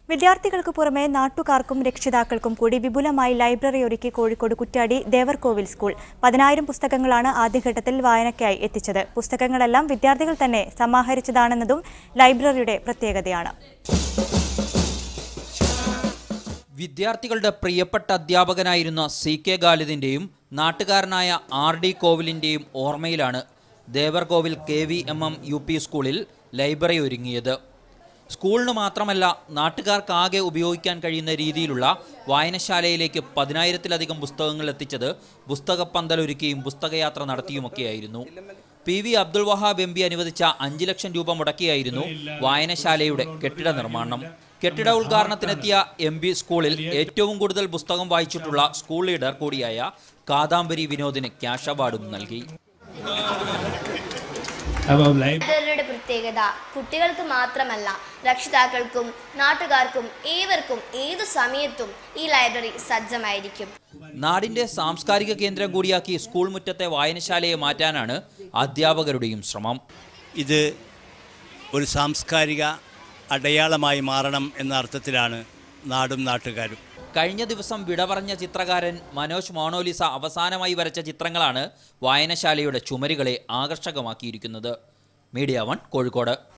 വിദ്യാർത്ഥികൾക്ക് പുറമെ നാട്ടുകാർക്കും രക്ഷിതാക്കൾക്കും കൂടി വിപുലമായി ലൈബ്രറി ഒരുക്കി കോഴിക്കോട് കുറ്റ്യാടി ദേവർകോവിൽ സ്കൂൾ 10,000 പുസ്തകങ്ങളാണ് ആദ്യഘട്ടത്തിൽ വായനയ്ക്കായി എത്തിച്ചത്. പുസ്തകങ്ങളെല്ലാം വിദ്യാർത്ഥികൾ തന്നെ സമാഹരിച്ചതാണെന്നതും ലൈബ്രറിയുടെ പ്രത്യേകതയാണ്. വിദ്യാർത്ഥികളുടെ പ്രിയപ്പെട്ട അധ്യാപകനായിരുന്ന CK ഖാലിദിന്റെയും നാട്ടുകാരനായ RD കോവിലിന്റെയും ഓർമ്മയിലാണ് ദേവർകോവിൽ KVMM UP സ്കൂളിൽ ലൈബ്രറി ഒരുങ്ങിയത്. സ്കൂളിന് മാത്രമല്ല നാട്ടുകാർക്കാകെ ഉപയോഗിക്കാൻ കഴിയുന്ന രീതിയിലുള്ള വായനശാലയിലേക്ക് 10,000-ലധികം പുസ്തകങ്ങൾ എത്തിച്ചത് പുസ്തകപ്പന്തലൊരുക്കിയും പുസ്തകയാത്ര നടത്തിയുമൊക്കെയായിരുന്നു. PV അബ്ദുൾ വഹാബ് MP അനുവദിച്ച 5 ലക്ഷം രൂപ മുടക്കിയായിരുന്നു വായനശാലയുടെ കെട്ടിട നിർമ്മാണം. കെട്ടിട ഉദ്ഘാടനത്തിനെത്തിയ MP സ്കൂളിൽ ഏറ്റവും കൂടുതൽ പുസ്തകം വായിച്ചിട്ടുള്ള സ്കൂൾ ലീഡർ കൂടിയായ കാദാംബരി വിനോദിന് ക്യാഷ് അവാർഡും നൽകി. ലൈബ്രറിയുടെ പ്രത്യേകത കുട്ടികൾക്ക് മാത്രമല്ല രക്ഷിതാക്കൾക്കും നാട്ടുകാർക്കും ഏവർക്കും ഏതു സമയത്തും ഈ ലൈബ്രറി സജ്ജമായിരിക്കും. നാടിന്റെ സാംസ്കാരിക കേന്ദ്രം കൂടിയാക്കി സ്കൂൾ മുറ്റത്തെ വായനശാലയെ മാറ്റാനാണ് അധ്യാപകരുടെയും ശ്രമം. ഇത് ഒരു സാംസ്കാരിക അടയാളമായി മാറണം എന്ന അർത്ഥത്തിലാണ് നാടും നാട്ടുകാരും. കഴിഞ്ഞ ദിവസം വിട പറഞ്ഞ ചിത്രകാരൻ മനോജ് മോണോലിസ അവസാനമായി വരച്ച ചിത്രങ്ങളാണ് വായനശാലയുടെ ചുമരുകളെ ആകർഷകമാക്കിയിരിക്കുന്നത്. മീഡിയ 1 കോഴിക്കോട്.